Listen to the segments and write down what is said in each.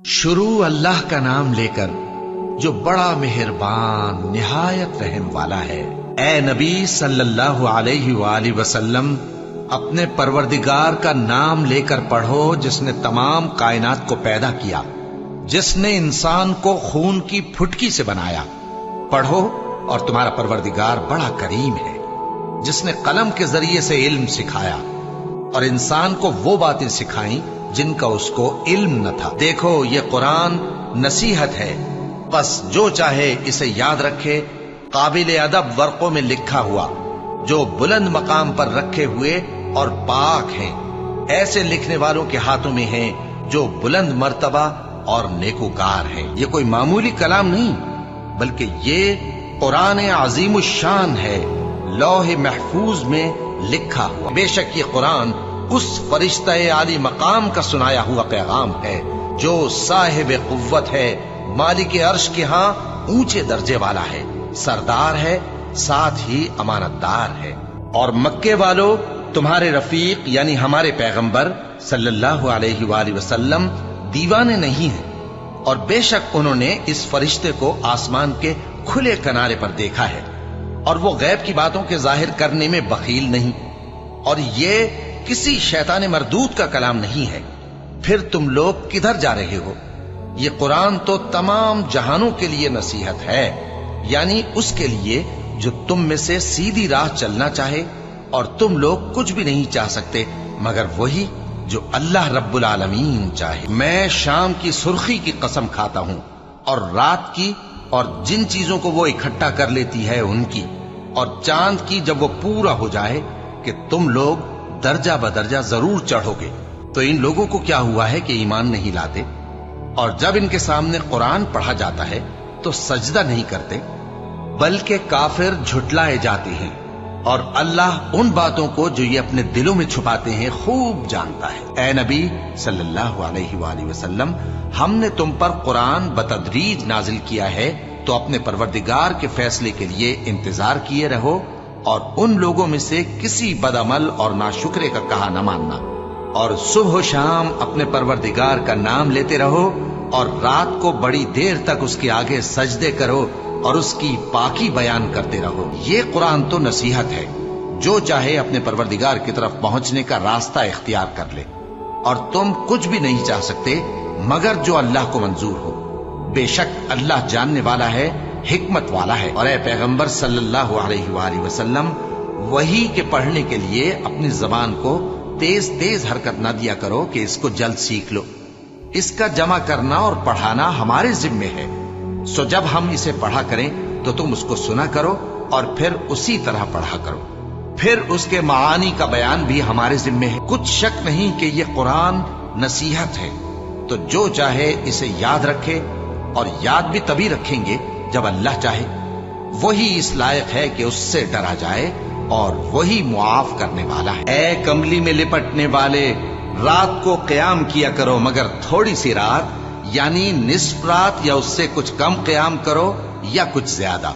شروع اللہ کا نام لے کر جو بڑا مہربان نہایت رحم والا ہے۔ اے نبی صلی اللہ علیہ وآلہ وسلم، اپنے پروردگار کا نام لے کر پڑھو جس نے تمام کائنات کو پیدا کیا، جس نے انسان کو خون کی پھٹکی سے بنایا۔ پڑھو اور تمہارا پروردگار بڑا کریم ہے، جس نے قلم کے ذریعے سے علم سکھایا اور انسان کو وہ باتیں سکھائیں جن کا اس کو علم نہ تھا۔ دیکھو یہ قرآن نصیحت ہے، بس جو چاہے اسے یاد رکھے، قابل ادب ورقوں میں لکھا ہوا، جو بلند مقام پر رکھے ہوئے اور پاک ہیں، ایسے لکھنے والوں کے ہاتھوں میں ہیں جو بلند مرتبہ اور نیکوکار ہیں۔ یہ کوئی معمولی کلام نہیں، بلکہ یہ قرآن عظیم الشان ہے، لوح محفوظ میں لکھا ہوا۔ بے شک یہ قرآن اس فرشتہ عالی مقام کا سنایا ہوا پیغام ہے جو صاحب قوت ہے، مالک عرش کے ہاں اونچے درجے والا ہے، سردار ہے، ساتھ ہی امانت دار ہے۔ اور مکے والو، تمہارے رفیق یعنی ہمارے پیغمبر صلی اللہ علیہ وآلہ وسلم دیوانے نہیں ہیں، اور بے شک انہوں نے اس فرشتے کو آسمان کے کھلے کنارے پر دیکھا ہے، اور وہ غیب کی باتوں کے ظاہر کرنے میں بخیل نہیں، اور یہ کسی شیطان مردود کا کلام نہیں ہے۔ پھر تم لوگ کدھر جا رہے ہو؟ یہ قرآن تو تمام جہانوں کے لیے نصیحت ہے، یعنی اس کے لیے جو تم میں سے سیدھی راہ چلنا چاہے، اور تم لوگ کچھ بھی نہیں چاہ سکتے مگر وہی جو اللہ رب العالمین چاہے۔ میں شام کی سرخی کی قسم کھاتا ہوں، اور رات کی، اور جن چیزوں کو وہ اکٹھا کر لیتی ہے ان کی، اور چاند کی جب وہ پورا ہو جائے کہ تم لوگ درجہ بدرجہ ضرور چڑھو گے۔ تو ان لوگوں کو کیا ہوا ہے کہ ایمان نہیں لاتے، اور جب ان کے سامنے قرآن پڑھا جاتا ہے تو سجدہ نہیں کرتے، بلکہ کافر جھٹلائے جاتے ہیں، اور اللہ ان باتوں کو جو یہ اپنے دلوں میں چھپاتے ہیں خوب جانتا ہے۔ اے نبی صلی اللہ علیہ وآلہ وسلم، ہم نے تم پر قرآن بتدریج نازل کیا ہے، تو اپنے پروردگار کے فیصلے کے لیے انتظار کیے رہو، اور ان لوگوں میں سے کسی بدعمل اور ناشکرے کا کہا نہ ماننا، اور صبح و شام اپنے پروردگار کا نام لیتے رہو، اور رات کو بڑی دیر تک اس کے آگے سجدے کرو اور اس کی پاکی بیان کرتے رہو۔ یہ قرآن تو نصیحت ہے، جو چاہے اپنے پروردگار کی طرف پہنچنے کا راستہ اختیار کر لے، اور تم کچھ بھی نہیں چاہ سکتے مگر جو اللہ کو منظور ہو۔ بے شک اللہ جاننے والا ہے، حکمت والا ہے۔ اور اے پیغمبر صلی اللہ علیہ وآلہ وسلم، وحی کے پڑھنے کے لیے اپنی زبان کو تیز تیز حرکت نہ دیا کرو کہ اس کو جلد سیکھ لو۔ اس کا جمع کرنا اور پڑھانا ہمارے ذمے ہے، سو جب ہم اسے پڑھا کریں تو تم اس کو سنا کرو اور پھر اسی طرح پڑھا کرو۔ پھر اس کے معانی کا بیان بھی ہمارے ذمے ہے۔ کچھ شک نہیں کہ یہ قرآن نصیحت ہے، تو جو چاہے اسے یاد رکھے، اور یاد بھی تبھی رکھیں گے جب اللہ چاہے۔ وہی اس لائق ہے کہ اس سے ڈرا جائے، اور وہی معاف کرنے والا ہے۔ اے کملی میں لپٹنے والے، رات کو قیام کیا کرو مگر تھوڑی سی رات، یعنی نصف رات یا اس سے کچھ کم قیام کرو یا کچھ زیادہ،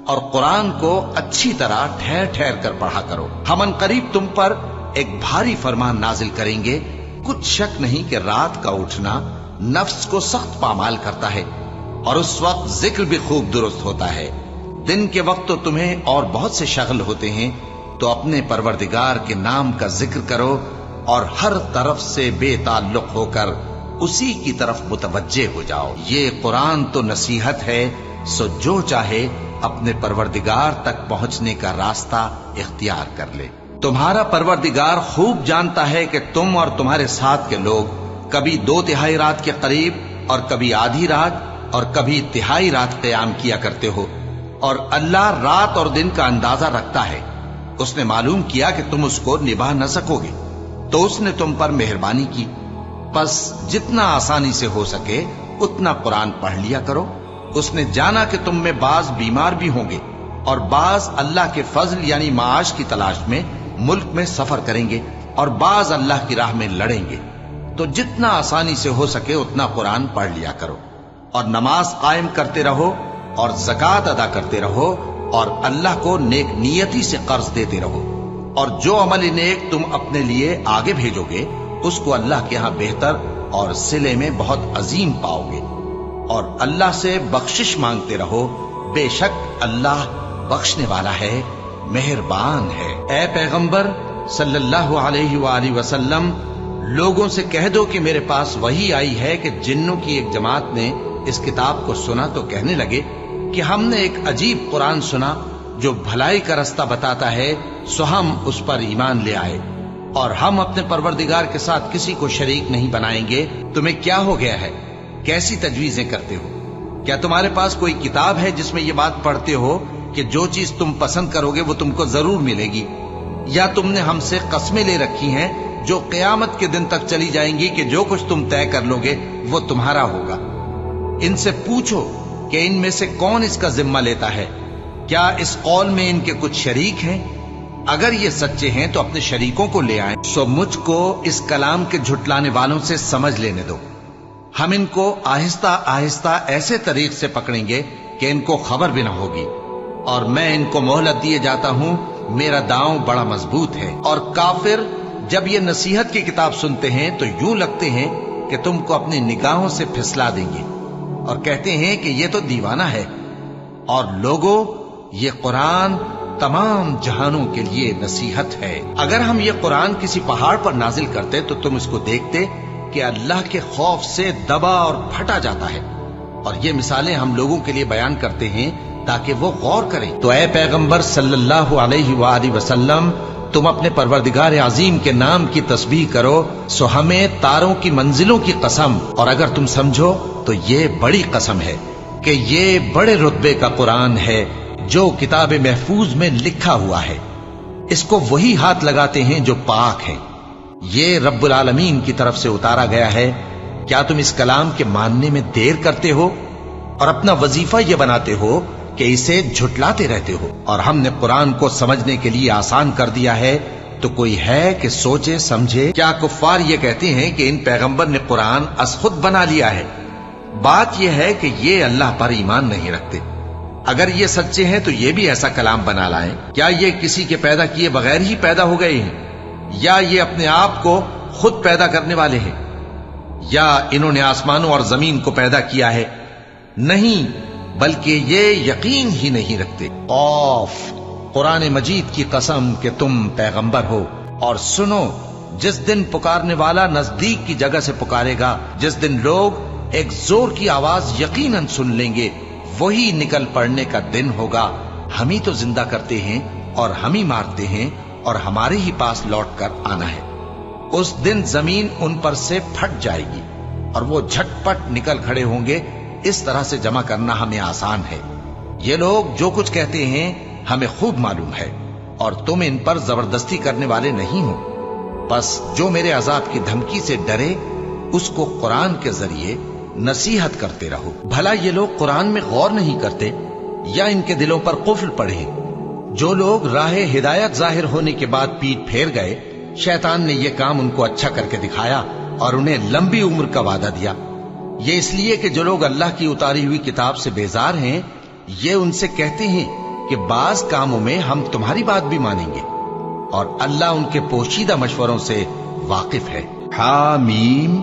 اور قرآن کو اچھی طرح ٹھہر ٹھہر کر پڑھا کرو۔ ہم ان قریب تم پر ایک بھاری فرمان نازل کریں گے۔ کچھ شک نہیں کہ رات کا اٹھنا نفس کو سخت پامال کرتا ہے، اور اس وقت ذکر بھی خوب درست ہوتا ہے۔ دن کے وقت تو تمہیں اور بہت سے شغل ہوتے ہیں، تو اپنے پروردگار کے نام کا ذکر کرو، اور ہر طرف سے بے تعلق ہو کر اسی کی طرف متوجہ ہو جاؤ۔ یہ قرآن تو نصیحت ہے، سو جو چاہے اپنے پروردگار تک پہنچنے کا راستہ اختیار کر لے۔ تمہارا پروردگار خوب جانتا ہے کہ تم اور تمہارے ساتھ کے لوگ کبھی 2/3 رات کے قریب، اور کبھی آدھی رات، اور کبھی تہائی رات قیام کیا کرتے ہو، اور اللہ رات اور دن کا اندازہ رکھتا ہے۔ اس نے معلوم کیا کہ تم اس کو نبھا نہ سکو گے، تو اس نے تم پر مہربانی کی، پس جتنا آسانی سے ہو سکے اتنا قرآن پڑھ لیا کرو۔ اس نے جانا کہ تم میں بعض بیمار بھی ہوں گے، اور بعض اللہ کے فضل یعنی معاش کی تلاش میں ملک میں سفر کریں گے، اور بعض اللہ کی راہ میں لڑیں گے، تو جتنا آسانی سے ہو سکے اتنا قرآن پڑھ لیا کرو، اور نماز قائم کرتے رہو، اور زکوٰۃ ادا کرتے رہو، اور اللہ کو نیک نیتی سے قرض دیتے رہو، اور جو عمل نیک تم اپنے لیے آگے بھیجو گے اس کو اللہ کے ہاں بہتر اور صلے میں بہت عظیم پاؤ گے، اور اللہ سے بخشش مانگتے رہو، بے شک اللہ بخشنے والا ہے، مہربان ہے۔ اے پیغمبر صلی اللہ علیہ وآلہ وسلم، لوگوں سے کہہ دو کہ میرے پاس وحی آئی ہے کہ جنوں کی ایک جماعت نے اس کتاب کو سنا تو کہنے لگے کہ ہم نے ایک عجیب قرآن سنا جو بھلائی کا رستہ بتاتا ہے، سو ہم اس پر ایمان لے آئے، اور ہم اپنے پروردگار کے ساتھ کسی کو شریک نہیں بنائیں گے۔ تمہیں کیا ہو گیا ہے؟ کیسی تجویزیں کرتے ہو؟ کیا تمہارے پاس کوئی کتاب ہے جس میں یہ بات پڑھتے ہو کہ جو چیز تم پسند کرو گے وہ تم کو ضرور ملے گی؟ یا تم نے ہم سے قسمیں لے رکھی ہیں جو قیامت کے دن تک چلی جائیں گی کہ جو کچھ تم طے کر لو گے وہ تمہارا ہوگا؟ ان سے پوچھو کہ ان میں سے کون اس کا ذمہ لیتا ہے؟ کیا اس قول میں ان کے کچھ شریک ہیں؟ اگر یہ سچے ہیں تو اپنے شریکوں کو لے آئیں، سو مجھ کو اس کلام کے جھٹلانے والوں سے سمجھ لینے دو۔ ہم ان کو آہستہ آہستہ ایسے طریق سے پکڑیں گے کہ ان کو خبر بھی نہ ہوگی، اور میں ان کو مہلت دیے جاتا ہوں، میرا داؤں بڑا مضبوط ہے۔ اور کافر جب یہ نصیحت کی کتاب سنتے ہیں تو یوں لگتے ہیں کہ تم کو اپنی نگاہوں سے پھسلا دیں گے، اور کہتے ہیں کہ یہ تو دیوانہ ہے۔ اور لوگوں، یہ قرآن تمام جہانوں کے لیے نصیحت ہے۔ اگر ہم یہ قرآن کسی پہاڑ پر نازل کرتے تو تم اس کو دیکھتے کہ اللہ کے خوف سے دبا اور پھٹا جاتا ہے، اور یہ مثالیں ہم لوگوں کے لیے بیان کرتے ہیں تاکہ وہ غور کریں۔ تو اے پیغمبر صلی اللہ علیہ وآلہ وسلم، تم اپنے پروردگار عظیم کے نام کی تسبیح کرو، سو ہمیں تاروں کی منزلوں کی قسم، اور اگر تم سمجھو تو یہ بڑی قسم ہے کہ یہ بڑے رتبے کا قرآن ہے جو کتاب محفوظ میں لکھا ہوا ہے، اس کو وہی ہاتھ لگاتے ہیں جو پاک ہیں، یہ رب العالمین کی طرف سے اتارا گیا ہے۔ کیا تم اس کلام کے ماننے میں دیر کرتے ہو اور اپنا وظیفہ یہ بناتے ہو کہ اسے جھٹلاتے رہتے ہو؟ اور ہم نے قرآن کو سمجھنے کے لیے آسان کر دیا ہے، تو کوئی ہے کہ سوچے سمجھے؟ کیا کفار یہ کہتے ہیں کہ ان پیغمبر نے قرآن از خود بنا لیا ہے؟ بات یہ ہے کہ یہ اللہ پر ایمان نہیں رکھتے۔ اگر یہ سچے ہیں تو یہ بھی ایسا کلام بنا لائیں۔ کیا یہ کسی کے پیدا کیے بغیر ہی پیدا ہو گئے ہیں، یا یہ اپنے آپ کو خود پیدا کرنے والے ہیں، یا انہوں نے آسمانوں اور زمین کو پیدا کیا ہے؟ نہیں، بلکہ یہ یقین ہی نہیں رکھتے۔ قاف، قرآن مجید کی قسم کہ تم پیغمبر ہو، اور سنو، جس دن پکارنے والا نزدیک کی جگہ سے پکارے گا، جس دن لوگ ایک زور کی آواز یقیناً سن لیں گے، وہی نکل پڑنے کا دن ہوگا۔ ہم ہی تو زندہ کرتے ہیں اور ہم ہی مارتے ہیں، اور ہمارے ہی پاس لوٹ کر آنا ہے۔ اس دن زمین ان پر سے پھٹ جائے گی اور وہ جھٹ پٹ نکل کھڑے ہوں گے۔ اس طرح سے جمع کرنا ہمیں آسان ہے۔ یہ لوگ جو کچھ کہتے ہیں ہمیں خوب معلوم ہے، اور تم ان پر زبردستی کرنے والے نہیں ہو۔ بس جو میرے عذاب کی دھمکی سے ڈرے اس کو قرآن کے ذریعے نصیحت کرتے رہو۔ بھلا یہ لوگ قرآن میں غور نہیں کرتے، یا ان کے دلوں پر قفل پڑے؟ جو لوگ راہ ہدایت ظاہر ہونے کے بعد پیٹ پھیر گئے، شیطان نے یہ کام ان کو اچھا کر کے دکھایا اور انہیں لمبی عمر کا وعدہ دیا۔ یہ اس لیے کہ جو لوگ اللہ کی اتاری ہوئی کتاب سے بیزار ہیں، یہ ان سے کہتے ہیں کہ بعض کاموں میں ہم تمہاری بات بھی مانیں گے، اور اللہ ان کے پوشیدہ مشوروں سے واقف ہے۔ حامیم،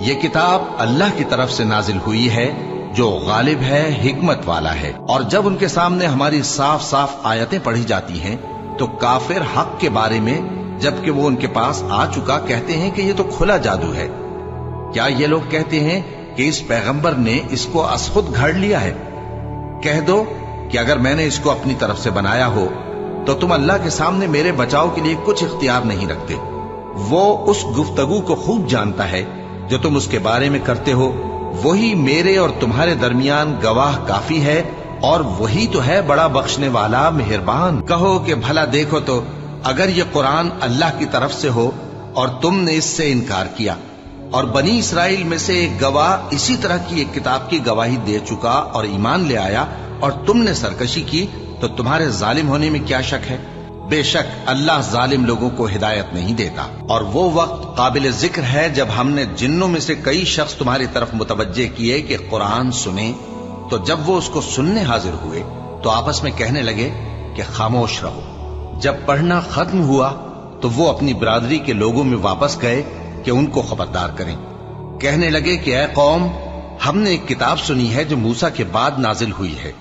یہ کتاب اللہ کی طرف سے نازل ہوئی ہے جو غالب ہے، حکمت والا ہے۔ اور جب ان کے سامنے ہماری صاف صاف آیتیں پڑھی جاتی ہیں تو کافر حق کے بارے میں، جبکہ وہ ان کے پاس آ چکا، کہتے ہیں کہ یہ تو کھلا جادو ہے۔ کیا یہ لوگ کہتے ہیں کہ اس پیغمبر نے اس کو از خود گھڑ لیا ہے؟ کہہ دو کہ اگر میں نے اس کو اپنی طرف سے بنایا ہو تو تم اللہ کے سامنے میرے بچاؤ کے لیے کچھ اختیار نہیں رکھتے۔ وہ اس گفتگو کو خوب جانتا ہے جو تم اس کے بارے میں کرتے ہو، وہی میرے اور تمہارے درمیان گواہ کافی ہے، اور وہی تو ہے بڑا بخشنے والا، مہربان۔ کہو کہ بھلا دیکھو تو، اگر یہ قرآن اللہ کی طرف سے ہو اور تم نے اس سے انکار کیا، اور بنی اسرائیل میں سے ایک گواہ اسی طرح کی ایک کتاب کی گواہی دے چکا اور ایمان لے آیا، اور تم نے سرکشی کی، تو تمہارے ظالم ہونے میں کیا شک ہے؟ بے شک اللہ ظالم لوگوں کو ہدایت نہیں دیتا۔ اور وہ وقت قابل ذکر ہے جب ہم نے جنوں میں سے کئی شخص تمہاری طرف متوجہ کیے کہ قرآن سنیں، تو جب وہ اس کو سننے حاضر ہوئے تو آپس میں کہنے لگے کہ خاموش رہو۔ جب پڑھنا ختم ہوا تو وہ اپنی برادری کے لوگوں میں واپس گئے کہ ان کو خبردار کریں۔ کہنے لگے کہ اے قوم، ہم نے ایک کتاب سنی ہے جو موسیٰ کے بعد نازل ہوئی ہے،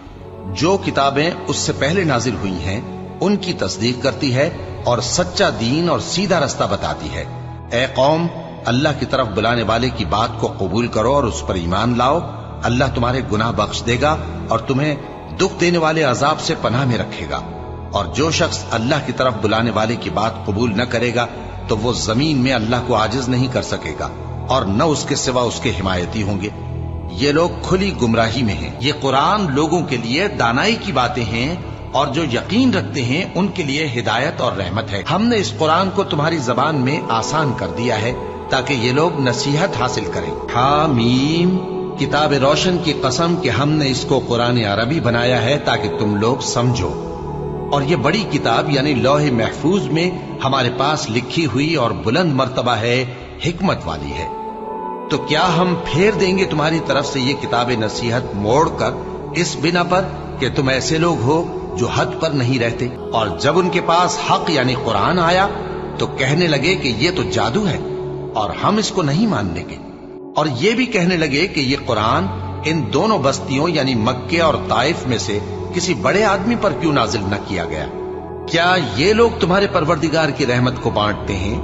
جو کتابیں اس سے پہلے نازل ہوئی ہیں ان کی تصدیق کرتی ہے اور سچا دین اور سیدھا رستہ بتاتی ہے۔ اے قوم، اللہ کی طرف بلانے والے کی بات کو قبول کرو اور اس پر ایمان لاؤ، اللہ تمہارے گناہ بخش دے گا اور تمہیں دکھ دینے والے عذاب سے پناہ میں رکھے گا۔ اور جو شخص اللہ کی طرف بلانے والے کی بات قبول نہ کرے گا تو وہ زمین میں اللہ کو عاجز نہیں کر سکے گا اور نہ اس کے سوا اس کے حمایتی ہوں گے۔ یہ لوگ کھلی گمراہی میں ہیں۔ یہ قرآن لوگوں کے لیے دانائی کی باتیں ہیں اور جو یقین رکھتے ہیں ان کے لیے ہدایت اور رحمت ہے۔ ہم نے اس قرآن کو تمہاری زبان میں آسان کر دیا ہے تاکہ یہ لوگ نصیحت حاصل کریں۔ حامیم، کتاب روشن کی قسم کہ ہم نے اس کو قرآن عربی بنایا ہے تاکہ تم لوگ سمجھو، اور یہ بڑی کتاب یعنی لوح محفوظ میں ہمارے پاس لکھی ہوئی اور بلند مرتبہ ہے، حکمت والی ہے۔ تو کیا ہم پھیر دیں گے تمہاری طرف سے یہ کتاب نصیحت موڑ کر اس بنا پر کہ تم ایسے لوگ ہو جو حد پر نہیں رہتے؟ اور جب ان کے پاس حق یعنی قرآن آیا تو کہنے لگے کہ یہ تو جادو ہے اور ہم اس کو نہیں ماننے گے، اور یہ بھی کہنے لگے کہ یہ قرآن ان دونوں بستیوں یعنی مکے اور طائف میں سے کسی بڑے آدمی پر کیوں نازل نہ کیا گیا؟ کیا یہ لوگ تمہارے پروردگار کی رحمت کو بانٹتے ہیں؟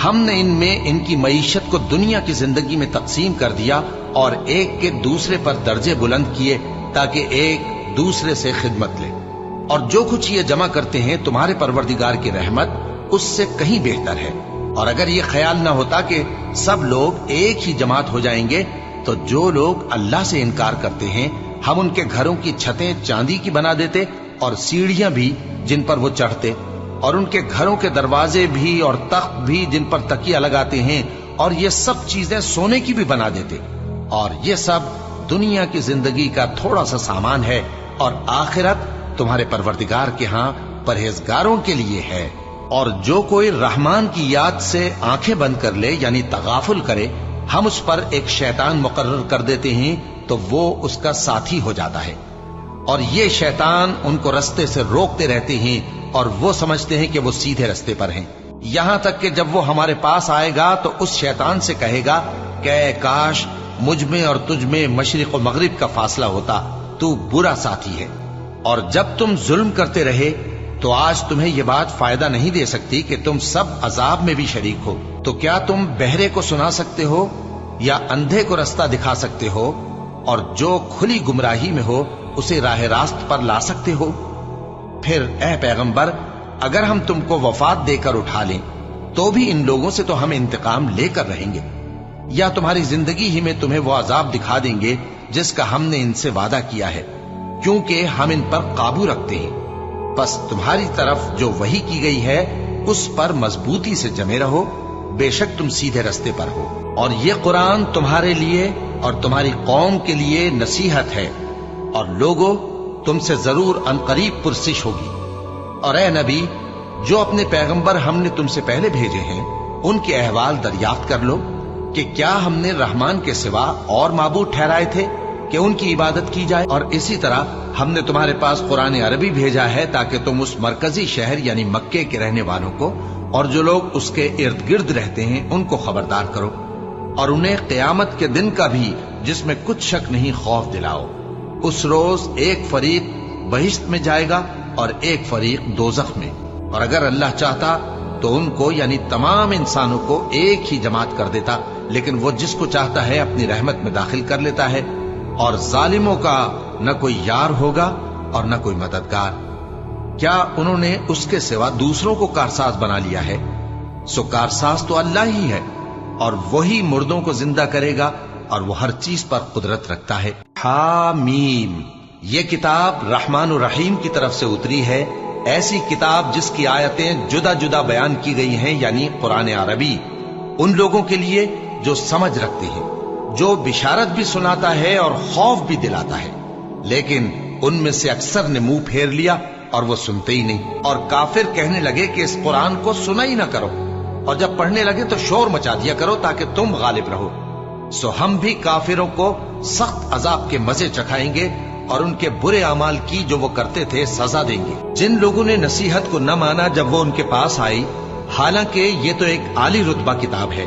ہم نے ان میں ان کی معیشت کو دنیا کی زندگی میں تقسیم کر دیا اور ایک کے دوسرے پر درجے بلند کیے تاکہ ایک دوسرے سے خدمت لے، اور جو کچھ یہ جمع کرتے ہیں تمہارے پروردگار کی رحمت اس سے کہیں بہتر ہے۔ اور اگر یہ خیال نہ ہوتا کہ سب لوگ ایک ہی جماعت ہو جائیں گے تو جو لوگ اللہ سے انکار کرتے ہیں ہم ان کے گھروں کی چھتیں چاندی کی بنا دیتے اور سیڑھیاں بھی جن پر وہ چڑھتے، اور ان کے گھروں کے دروازے بھی اور تخت بھی جن پر تکیہ لگاتے ہیں، اور یہ سب چیزیں سونے کی بھی بنا دیتے۔ اور یہ سب دنیا کی زندگی کا تھوڑا سا سامان ہے، اور آخرت تمہارے پروردگار کے ہاں پرہیزگاروں کے لیے ہے۔ اور جو کوئی رحمان کی یاد سے آنکھیں بند کر لے یعنی تغافل کرے، ہم اس پر ایک شیطان مقرر کر دیتے ہیں تو وہ اس کا ساتھی ہو جاتا ہے، اور یہ شیطان ان کو رستے سے روکتے رہتے ہیں اور وہ سمجھتے ہیں کہ وہ سیدھے رستے پر ہیں، یہاں تک کہ جب وہ ہمارے پاس آئے گا تو اس شیطان سے کہے گا کہ اے کاش مجھ میں اور تجھ میں مشرق و مغرب کا فاصلہ ہوتا، تو برا ساتھی ہے۔ اور جب تم ظلم کرتے رہے تو آج تمہیں یہ بات فائدہ نہیں دے سکتی کہ تم سب عذاب میں بھی شریک ہو۔ تو کیا تم بہرے کو سنا سکتے ہو یا اندھے کو رستہ دکھا سکتے ہو، اور جو کھلی گمراہی میں ہو اسے راہ راست پر لا سکتے ہو؟ پھر اے پیغمبر، اگر ہم تم کو وفات دے کر اٹھا لیں تو بھی ان لوگوں سے تو ہم انتقام لے کر رہیں گے، یا تمہاری زندگی ہی میں تمہیں وہ عذاب دکھا دیں گے جس کا ہم نے ان سے وعدہ کیا ہے، کیونکہ ہم ان پر قابو رکھتے ہیں۔ بس تمہاری طرف جو وحی کی گئی ہے اس پر مضبوطی سے جمے رہو، بے شک تم سیدھے رستے پر ہو۔ اور یہ قرآن تمہارے لیے اور تمہاری قوم کے لیے نصیحت ہے، اور لوگوں تم سے ضرور عنقریب پرسش ہوگی۔ اور اے نبی، جو اپنے پیغمبر ہم نے تم سے پہلے بھیجے ہیں ان کے احوال دریافت کر لو کہ کیا ہم نے رحمان کے سوا اور معبود ٹھہرائے تھے کہ ان کی عبادت کی جائے؟ اور اسی طرح ہم نے تمہارے پاس قرآن عربی بھیجا ہے تاکہ تم اس مرکزی شہر یعنی مکے کے رہنے والوں کو اور جو لوگ اس کے ارد گرد رہتے ہیں ان کو خبردار کرو، اور انہیں قیامت کے دن کا بھی جس میں کچھ شک نہیں خوف دلاؤ۔ اس روز ایک فریق بہشت میں جائے گا اور ایک فریق دوزخ میں، اور اگر اللہ چاہتا تو ان کو یعنی تمام انسانوں کو ایک ہی جماعت کر دیتا، لیکن وہ جس کو چاہتا ہے اپنی رحمت میں داخل کر لیتا ہے، اور ظالموں کا نہ کوئی یار ہوگا اور نہ کوئی مددگار۔ کیا انہوں نے اس کے سوا دوسروں کو کارساز بنا لیا ہے؟ سو کارساز تو اللہ ہی ہے، اور وہی مردوں کو زندہ کرے گا اور وہ ہر چیز پر قدرت رکھتا ہے۔ حامیم، یہ کتاب رحمان الرحیم کی طرف سے اتری ہے، ایسی کتاب جس کی آیتیں جدا جدا بیان کی گئی ہیں یعنی قرآن عربی، ان لوگوں کے لیے جو سمجھ رکھتے ہیں، جو بشارت بھی سناتا ہے اور خوف بھی دلاتا ہے۔ لیکن ان میں سے اکثر نے منہ پھیر لیا اور وہ سنتے ہی نہیں، اور کافر کہنے لگے کہ اس قرآن کو سنا ہی نہ کرو، اور جب پڑھنے لگے تو شور مچا دیا کرو تاکہ تم غالب رہو۔ سو ہم بھی کافروں کو سخت عذاب کے مزے چکھائیں گے اور ان کے برے اعمال کی جو وہ کرتے تھے سزا دیں گے۔ جن لوگوں نے نصیحت کو نہ مانا جب وہ ان کے پاس آئی، حالانکہ یہ تو ایک عالی رتبہ کتاب ہے،